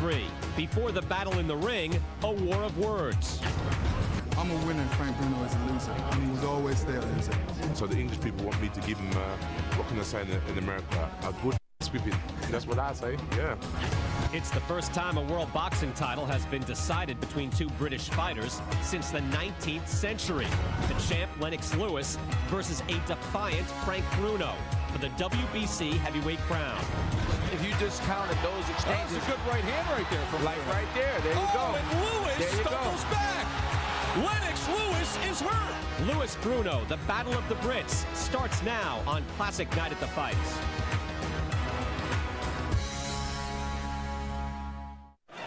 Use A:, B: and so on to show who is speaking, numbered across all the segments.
A: 1993. Before the battle in the ring, a war of words.
B: I'm a winner, Frank Bruno is a loser, and he was always there loser.
C: So the English people want me to give him, what can I say in America, a good whipping. That's what I say, yeah.
A: It's the first time a world boxing title has been decided between two British fighters since the 19th century. The champ Lennox Lewis versus a defiant Frank Bruno for the WBC heavyweight crown.
D: If you just counted those exchanges.
E: That's a good right hand right there from
D: like right there. There you go.
E: And Lewis
D: there you
E: stumbles back. Lennox Lewis is hurt.
A: Lewis Bruno, the Battle of the Brits, starts now on Classic Night at the Fights.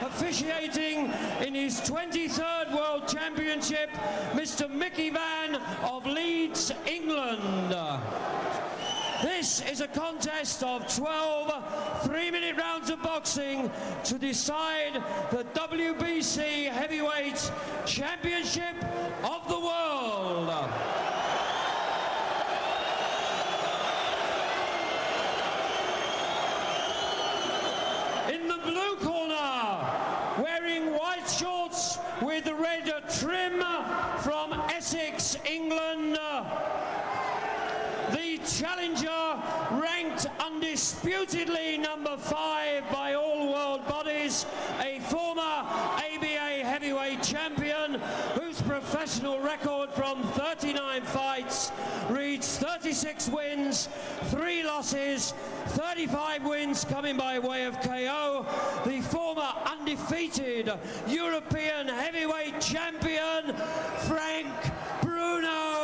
F: Officiating in his 23rd World Championship, Mr. Mickey Vann of Leeds, England. This is a contest of 12 3-minute rounds of boxing to decide the WBC Heavyweight Championship of the world. In the blue corner, wearing white shorts with the red trim from Essex, England, the challenger, ranked undisputedly number 5 by all world bodies, a former ABA heavyweight champion whose professional record from 39 fights reads 36 wins, 3 losses, 35 wins coming by way of KO, the former undefeated European heavyweight champion, Frank Bruno.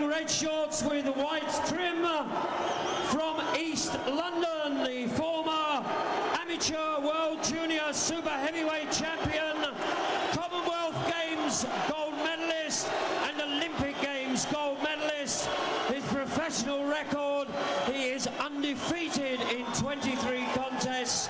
F: Red shorts with white trim from East London, the former amateur world junior super heavyweight champion, Commonwealth Games gold medalist and Olympic Games gold medalist. His professional record, he is undefeated in 23 contests,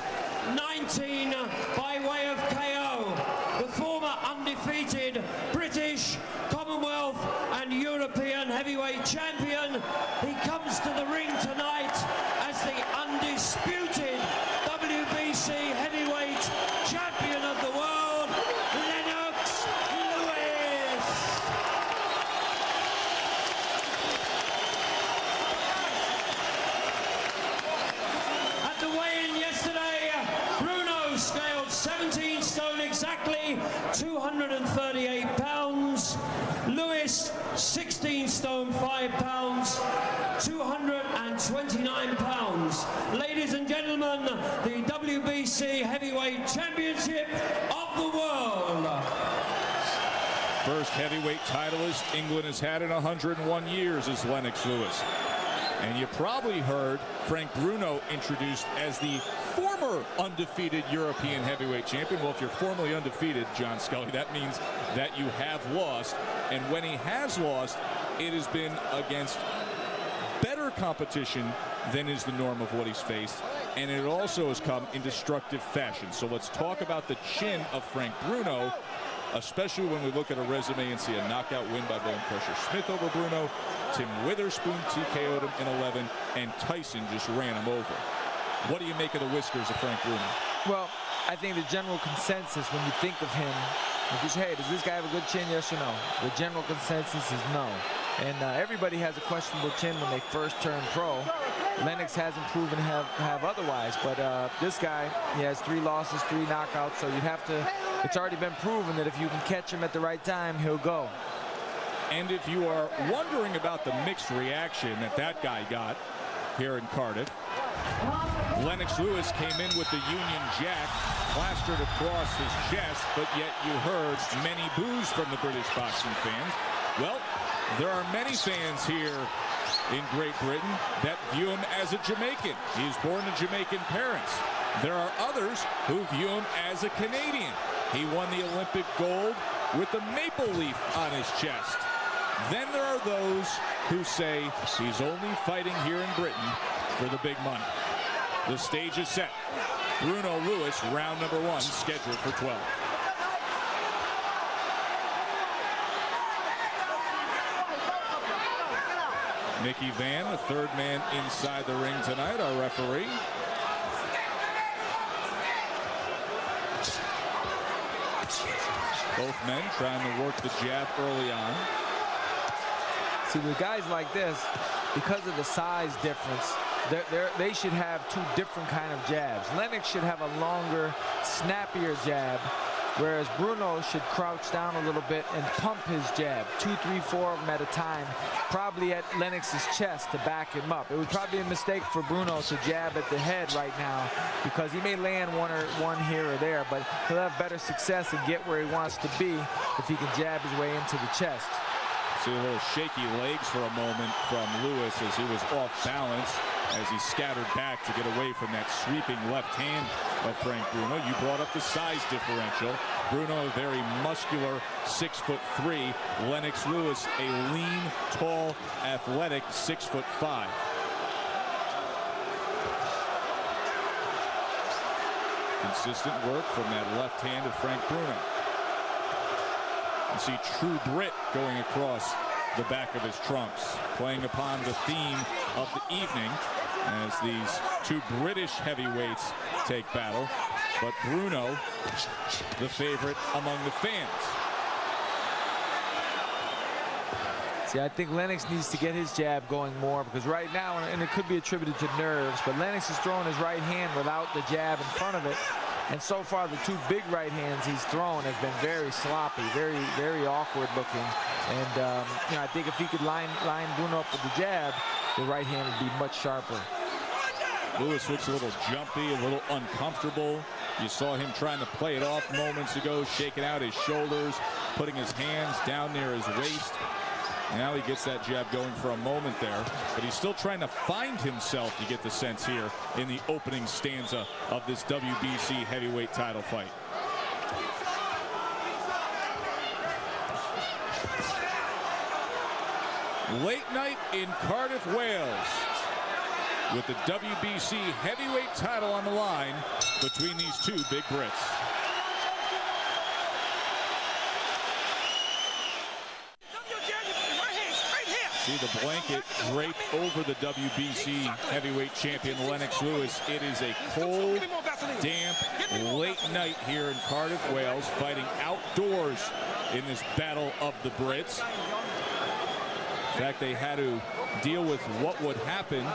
F: 19 by way of KO. The former undefeated British, Commonwealth and European heavyweight champion. He comes to the ring tonight as the undisputed WBC heavyweight champion of the world, Lennox Lewis. At the weigh-in yesterday, Bruno scaled 17 stone exactly, 238 pounds. Lewis, 16 stone 5 pounds, 229 pounds. Ladies and gentlemen, the WBC Heavyweight Championship of the world.
E: First heavyweight titleist England has had in 101 years is Lennox Lewis. And you probably heard Frank Bruno introduced as the former undefeated European heavyweight champion. Well, if you're formerly undefeated, John Scully, that means that you have lost. And when he has lost, it has been against better competition than is the norm of what he's faced. And it also has come in destructive fashion. So let's talk about the chin of Frank Bruno, especially when we look at a resume and see a knockout win by Bone Crusher Smith over Bruno. Tim Witherspoon TKO'd him in 11, and Tyson just ran him over. What do you make of the whiskers of Frank Bruno?
D: Well, I think the general consensus when you think of him, if you say, hey, does this guy have a good chin, yes or no? The general consensus is no. And everybody has a questionable chin when they first turn pro. Lennox hasn't proven to have otherwise, but this guy, he has 3 losses, 3 knockouts, so you'd have to, it's already been proven that if you can catch him at the right time, he'll go.
E: And if you are wondering about the mixed reaction that guy got here in Cardiff, Lennox Lewis came in with the Union Jack plastered across his chest, but yet you heard many boos from the British boxing fans. Well, there are many fans here in Great Britain that view him as a Jamaican. He was born to Jamaican parents. There are others who view him as a Canadian. He won the Olympic gold with the maple leaf on his chest. Then there are those who say he's only fighting here in Britain for the big money. The stage is set. Bruno Lewis, round number 1, scheduled for 12. Mickey Van, the third man inside the ring tonight, our referee. Both men trying to work the jab early on.
D: See, with guys like this, because of the size difference, they should have two different kind of jabs. Lennox should have a longer, snappier jab, whereas Bruno should crouch down a little bit and pump his jab, 2, 3, 4 of them at a time, probably at Lennox's chest to back him up. It would probably be a mistake for Bruno to jab at the head right now, because he may land one here or there, but he'll have better success and get where he wants to be if he can jab his way into the chest.
E: See a little shaky legs for a moment from Lewis as he was off balance, as he scattered back to get away from that sweeping left hand of Frank Bruno. You brought up the size differential. Bruno, a very muscular 6'3". Lennox Lewis, a lean, tall, athletic 6'5". Consistent work from that left hand of Frank Bruno. You see true grit going across the back of his trunks, playing upon the theme of the evening as these two British heavyweights take battle. But Bruno, the favorite among the fans.
D: See, I think Lennox needs to get his jab going more, because right now, and it could be attributed to nerves, but Lennox is throwing his right hand without the jab in front of it. And so far, the two big right hands he's thrown have been very sloppy, very, very awkward looking. And you know, I think if he could line Bruno up with the jab, the right hand would be much sharper.
E: Lewis looks a little jumpy, a little uncomfortable. You saw him trying to play it off moments ago, shaking out his shoulders, putting his hands down near his waist. Now he gets that jab going for a moment there, but he's still trying to find himself, you get the sense here, in the opening stanza of this WBC heavyweight title fight. Late night in Cardiff, Wales, with the WBC heavyweight title on the line between these two big Brits. See the blanket draped over the WBC heavyweight champion Lennox Lewis. It is a cold, damp, late night here in Cardiff, Wales, fighting outdoors in this battle of the Brits. In fact, they had to deal with what would happen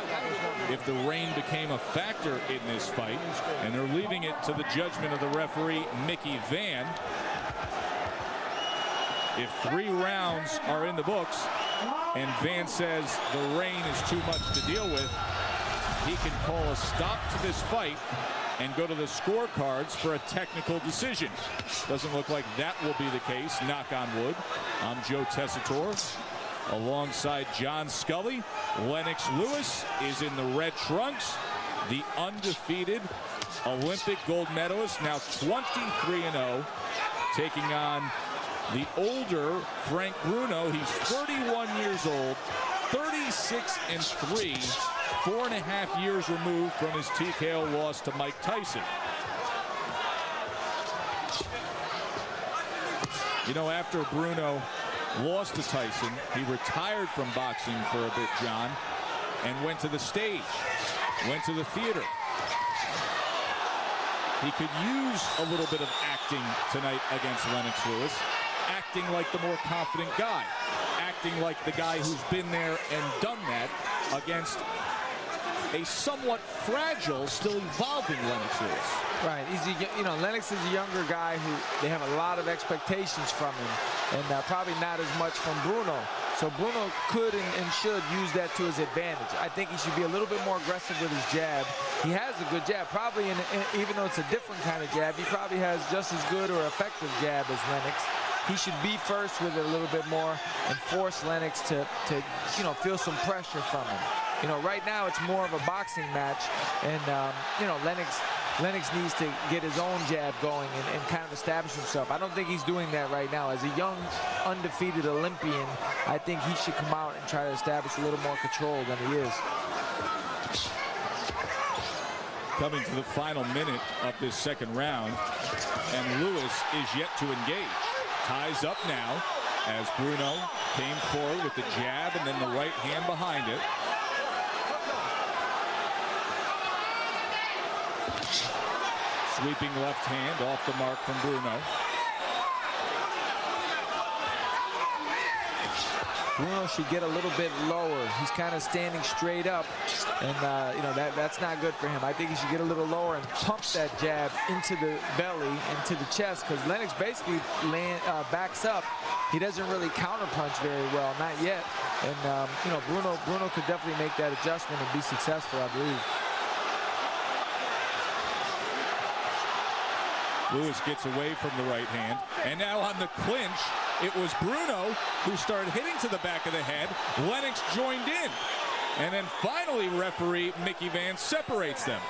E: if the rain became a factor in this fight, and they're leaving it to the judgment of the referee, Mickey Van. If 3 rounds are in the books, and Van says the rain is too much to deal with, he can call a stop to this fight and go to the scorecards for a technical decision. Doesn't look like that will be the case, knock on wood. I'm Joe Tessitore, alongside John Scully. Lennox Lewis is in the red trunks, the undefeated Olympic gold medalist, now 23-0, taking on the older Frank Bruno. He's 31 years old, 36-3, 4.5 years removed from his TKO loss to Mike Tyson. You know, after Bruno lost to Tyson, he retired from boxing for a bit, John, and went to the stage, went to the theater. He could use a little bit of acting tonight against Lennox Lewis. Acting like the more confident guy, acting like the guy who's been there and done that against a somewhat fragile, still evolving Lennox Lewis.
D: Right, you know, Lennox is a younger guy who they have a lot of expectations from him, and probably not as much from Bruno. So Bruno could and should use that to his advantage. I think he should be a little bit more aggressive with his jab. He has a good jab, probably, even though it's a different kind of jab, he probably has just as good or effective jab as Lennox. He should be first with it a little bit more and force Lennox to you know, feel some pressure from him. You know, right now it's more of a boxing match, and you know, Lennox needs to get his own jab going and kind of establish himself. I don't think he's doing that right now. As a young, undefeated Olympian, I think he should come out and try to establish a little more control than he is.
E: coming to the final minute of this second round, and Lewis is yet to engage. Ties up now as Bruno came forward with the jab and then the right hand behind it. Sweeping left hand off the mark from Bruno.
D: Bruno should get a little bit lower. He's kind of standing straight up, and you know, that's not good for him. I think he should get a little lower and pump that jab into the belly, into the chest, because Lennox basically backs up. He doesn't really counterpunch very well, not yet. And you know, Bruno could definitely make that adjustment and be successful, I believe.
E: Lewis gets away from the right hand, and now on the clinch, it was Bruno who started hitting to the back of the head. Lennox joined in, and then finally referee Mickey Van separates them.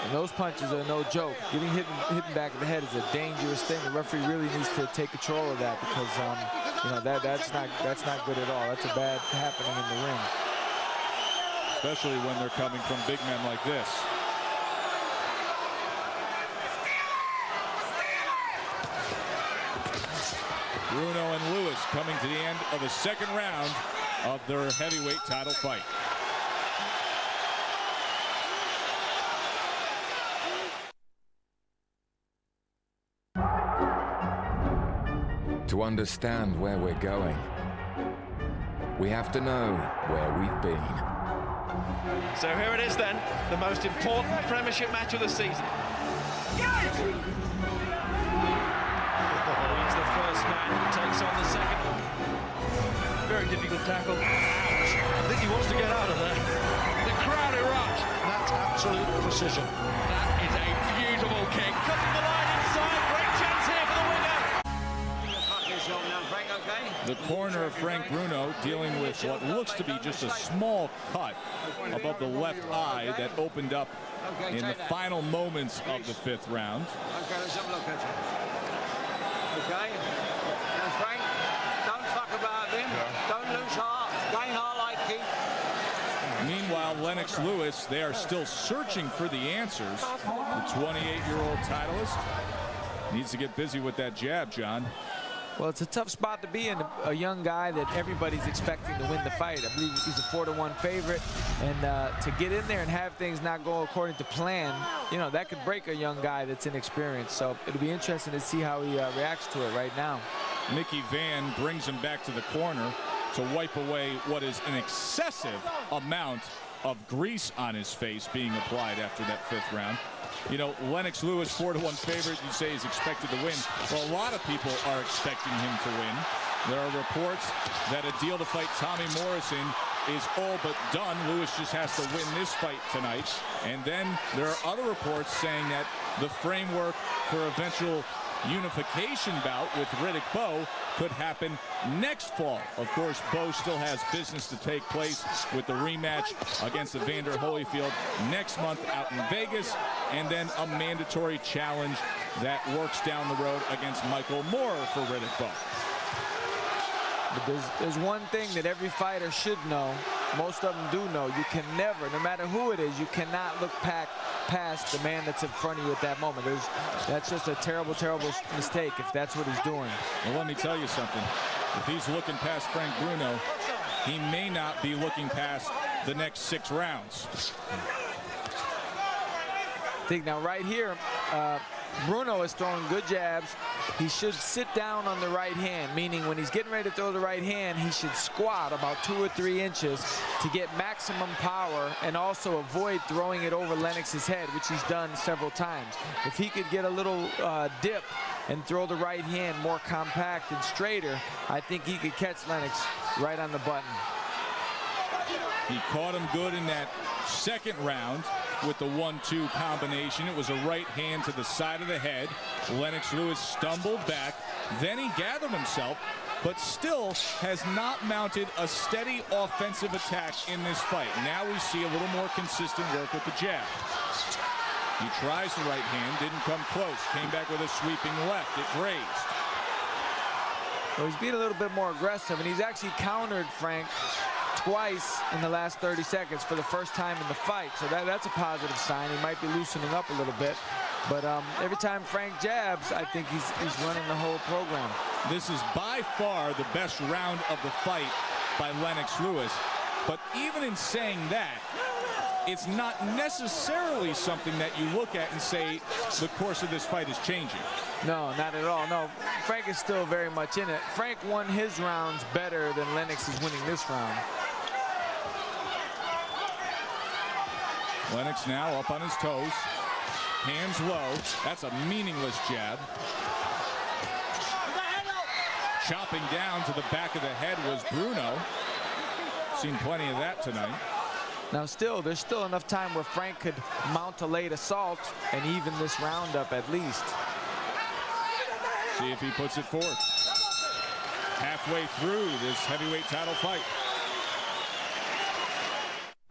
D: And those punches are no joke. Getting hit back of the head is a dangerous thing. The referee really needs to take control of that, because you know, that's not good at all. That's a bad happening in the ring,
E: especially when they're coming from big men like this. Bruno and Lewis coming to the end of the second round of their heavyweight title fight.
G: To understand where we're going, we have to know where we've been.
H: So here it is then, the most important Premiership match of the season. He's the first man who takes on the second. Very difficult tackle. Ouch. I think he wants to get out of there. The crowd erupt. That's absolute precision. That is a beautiful kick. Cutting the line inside. Great chance here for the winner.
E: The corner of Frank Bruno dealing with what looks to be just a small cut above the left eye that opened up in the final moments of the fifth round.
I: Okay, let's have a look at you. Okay, and Frank, don't fuck about him. Don't lose heart. Gain heart like Keith.
E: Meanwhile, Lennox Lewis, they are still searching for the answers. The 28-year-old titleist needs to get busy with that jab, John.
D: Well, it's a tough spot to be in, a young guy that everybody's expecting to win the fight. I believe he's a 4-1 favorite, and to get in there and have things not go according to plan, you know, that could break a young guy that's inexperienced. So it'll be interesting to see how he reacts to it right now.
E: Mickey Van brings him back to the corner to wipe away what is an excessive amount of grease on his face being applied after that fifth round. You know, Lennox Lewis, 4-1 favorite, you say he's expected to win. Well, a lot of people are expecting him to win. There are reports that a deal to fight Tommy Morrison is all but done. Lewis just has to win this fight tonight. And then there are other reports saying that the framework for eventual unification bout with Riddick Bowe could happen next fall. Of course, Bowe still has business to take place with the rematch against Evander Holyfield next month out in Vegas, and then a mandatory challenge that works down the road against Michael Moore for Riddick Bowe.
D: But there's one thing that every fighter should know. Most of them do know. You can never, no matter who it is, you cannot look past the man that's in front of you at that moment. That's just a terrible, terrible mistake if that's what he's doing.
E: Well, let me tell you something. If he's looking past Frank Bruno, he may not be looking past the next 6 rounds.
D: I think now right here, Bruno is throwing good jabs. He should sit down on the right hand, meaning when he's getting ready to throw the right hand, he should squat about 2 or 3 inches to get maximum power and also avoid throwing it over Lennox's head, which he's done several times. If he could get a little dip and throw the right hand more compact and straighter, I think he could catch Lennox right on the button.
E: He caught him good in that second round with the 1-2 combination. It was a right hand to the side of the head. Lennox Lewis stumbled back. Then he gathered himself, but still has not mounted a steady offensive attack in this fight. Now we see a little more consistent work with the jab. He tries the right hand, didn't come close. Came back with a sweeping left. It grazed.
D: Well, he's being a little bit more aggressive, and he's actually countered Frank twice in the last 30 seconds for the first time in the fight. So that's a positive sign. He might be loosening up a little bit. But every time Frank jabs, I think he's running the whole program.
E: This is by far the best round of the fight by Lennox Lewis. But even in saying that, it's not necessarily something that you look at and say the course of this fight is changing.
D: No, not at all. No, Frank is still very much in it. Frank won his rounds better than Lennox is winning this round.
E: Lennox now up on his toes. Hands low. That's a meaningless jab. Chopping down to the back of the head was Bruno. Seen plenty of that tonight.
D: Now there's still enough time where Frank could mount a late assault and even this round up at least.
E: See if he puts it forth. Halfway through this heavyweight title fight.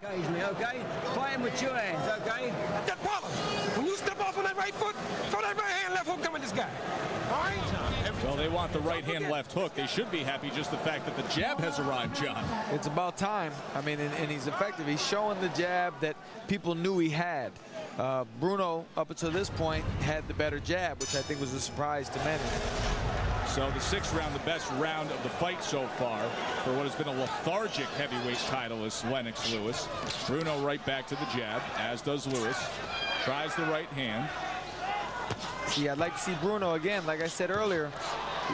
I: Occasionally, okay? Fighting with two hands, okay?
J: That problem. When you step off on that right foot, throw that right hand, left hook coming this guy. All right?
E: Well, they want the right hand, left hook. They should be happy just the fact that the jab has arrived, John.
D: It's about time. I mean, and he's effective. He's showing the jab that people knew he had. Bruno, up until this point, had the better jab, which I think was a surprise to many.
E: So the sixth round, the best round of the fight so far for what has been a lethargic heavyweight titleist, Lennox Lewis. Bruno right back to the jab, as does Lewis. Tries the right hand.
D: See, I'd like to see Bruno again, like I said earlier,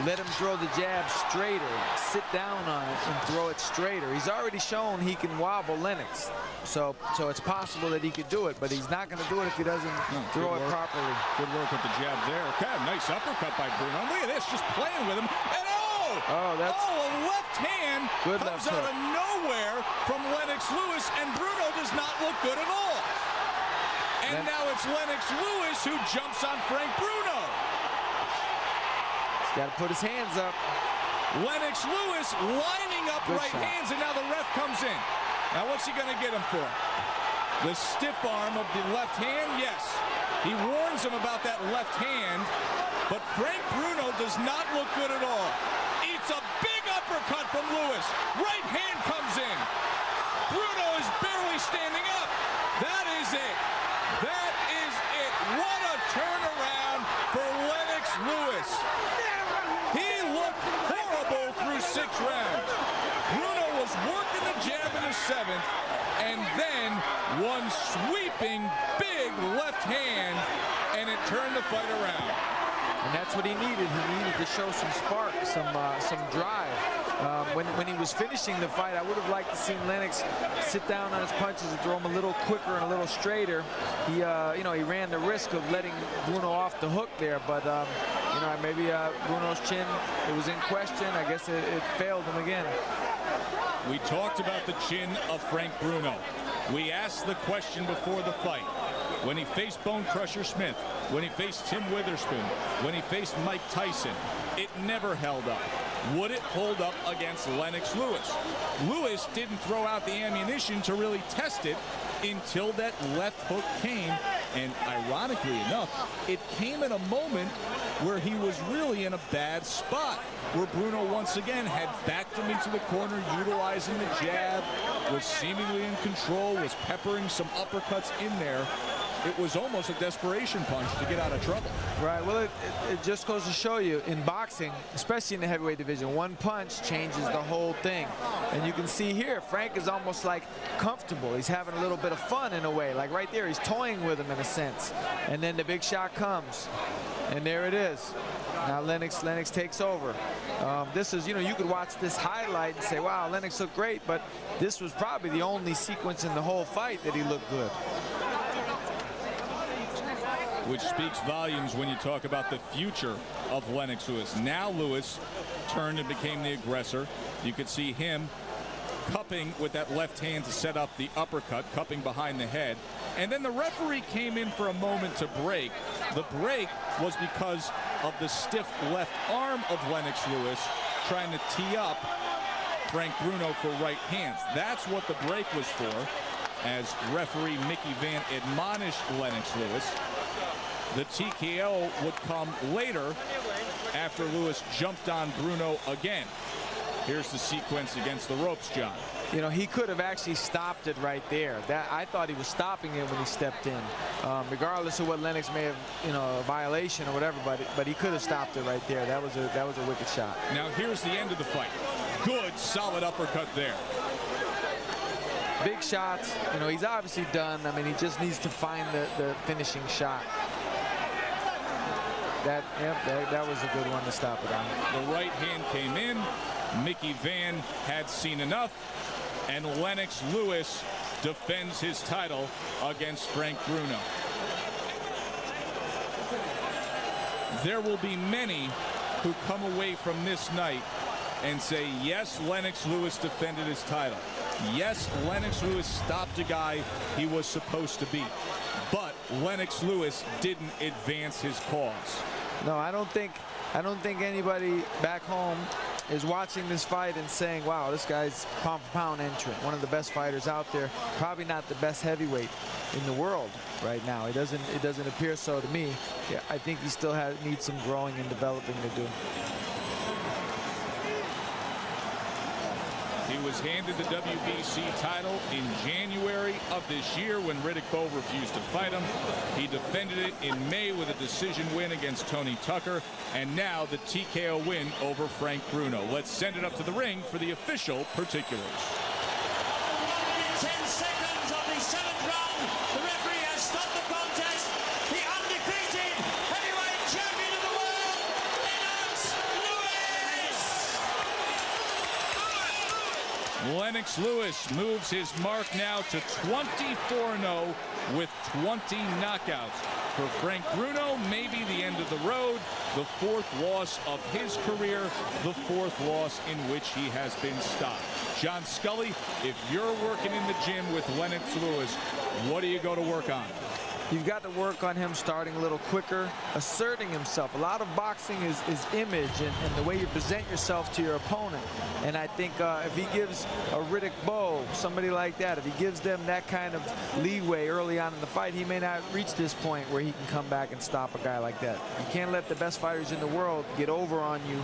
D: let him throw the jab straighter, sit down on it and throw it straighter. He's already shown he can wobble Lennox. So it's possible that he could do it, but he's not going to do it if he doesn't throw it properly.
E: Good work with the jab there. Okay, nice uppercut by Bruno. Look at this, just playing with him. And a left hand comes out of nowhere from Lennox Lewis, and Bruno does not look good at all. And now it's Lennox Lewis who jumps on Frank Bruno.
D: He's got to put his hands up.
E: Lennox Lewis lining up right hands, and now the ref comes in. Now what's he going to get him for? The stiff arm of the left hand? Yes. He warns him about that left hand, but Frank Bruno does not look good at all. It's a big uppercut from Lewis. Right hand comes in. Bruno is barely standing up. That is it. That is it. What a turnaround for Lennox Lewis. He looked horrible through 6 rounds. Bruno was working the jab in the 7th, and then one sweeping big left hand, and it turned the fight around.
D: And that's what he needed. He needed to show some spark, some drive. When he was finishing the fight, I would have liked to see Lennox sit down on his punches and throw him a little quicker and a little straighter. He, he ran the risk of letting Bruno off the hook there, but maybe Bruno's chin, it was in question. I guess it failed him again.
E: We talked about the chin of Frank Bruno. We asked the question before the fight. When he faced Bone Crusher Smith, when he faced Tim Witherspoon, when he faced Mike Tyson, it never held up. Would it hold up against Lennox Lewis? Lewis didn't throw out the ammunition to really test it until that left hook came, and ironically enough, it came at a moment where he was really in a bad spot, where Bruno once again had backed him into the corner, utilizing the jab, was seemingly in control, was peppering some uppercuts in there. It was almost a desperation punch to get out of trouble.
D: Right, well, it just goes to show you, in boxing, especially in the heavyweight division, one punch changes the whole thing. And you can see here, Frank is almost like comfortable. He's having a little bit of fun in a way. Like right there, he's toying with him in a sense. And then the big shot comes. And there it is. Now Lennox takes over. This is, you could watch this highlight and say, wow, Lennox looked great, but this was probably the only sequence in the whole fight that he looked good.
E: Which speaks volumes when you talk about the future of Lennox Lewis. Now Lewis turned and became the aggressor. You could see him cupping with that left hand to set up the uppercut, cupping behind the head. And then the referee came in for a moment to break. The break was because of the stiff left arm of Lennox Lewis trying to tee up Frank Bruno for right hands. That's what the break was for, as referee Mickey Van admonished Lennox Lewis. The TKO would come later after Lewis jumped on Bruno again. Here's the sequence against the ropes, John.
D: you know, he could have actually stopped it right there. I thought he was stopping it when he stepped in, regardless of what Lennox may have, you know, a violation or whatever. But he could have stopped it right there. That was a wicked shot.
E: Now here's the end of the fight. Good, solid uppercut there.
D: Big shots. You know, he's obviously done. I mean, he just needs to find the finishing shot. That was a good one to stop it on.
E: The right hand came in. Mickey Van had seen enough, and Lennox Lewis defends his title against Frank Bruno. There will be many who come away from this night and say, yes, Lennox Lewis defended his title. Yes, Lennox Lewis stopped a guy he was supposed to beat. But Lennox Lewis didn't advance his cause.
D: No, I don't think anybody back home is watching this fight and saying, wow, this guy's pound for pound entrant, one of the best fighters out there, probably not the best heavyweight in the world right now. It doesn't appear so to me. Yeah, I think he still needs some growing and developing to do.
E: He was handed the WBC title in January of this year when Riddick Bowe refused to fight him. He defended it in May with a decision win against Tony Tucker, and now the TKO win over Frank Bruno. Let's send it up to the ring for the official particulars.
F: 10 seconds of the 7th round. The referee has stopped the contest. The undefeated heavyweight champion of the world, Lennox Lewis.
E: Lennox Lewis moves his mark now to 24-0 with 20 knockouts. For Frank Bruno, maybe the end of the road, the 4th loss of his career, the 4th loss in which he has been stopped. John Scully, if you're working in the gym with Lennox Lewis, what do you go to work on?
D: You've got to work on him starting a little quicker, asserting himself. A lot of boxing is image and the way you present yourself to your opponent. And I think if he gives a Riddick Bowe, somebody like that, if he gives them that kind of leeway early on in the fight, he may not reach this point where he can come back and stop a guy like that. You can't let the best fighters in the world get over on you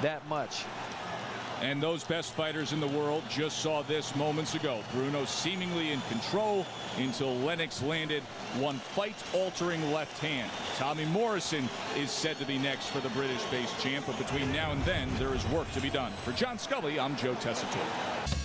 D: that much.
E: And those best fighters in the world just saw this moments ago. Bruno seemingly in control until Lennox landed one fight-altering left hand. Tommy Morrison is said to be next for the British-based champ, but between now and then, there is work to be done. For John Scully, I'm Joe Tessitore.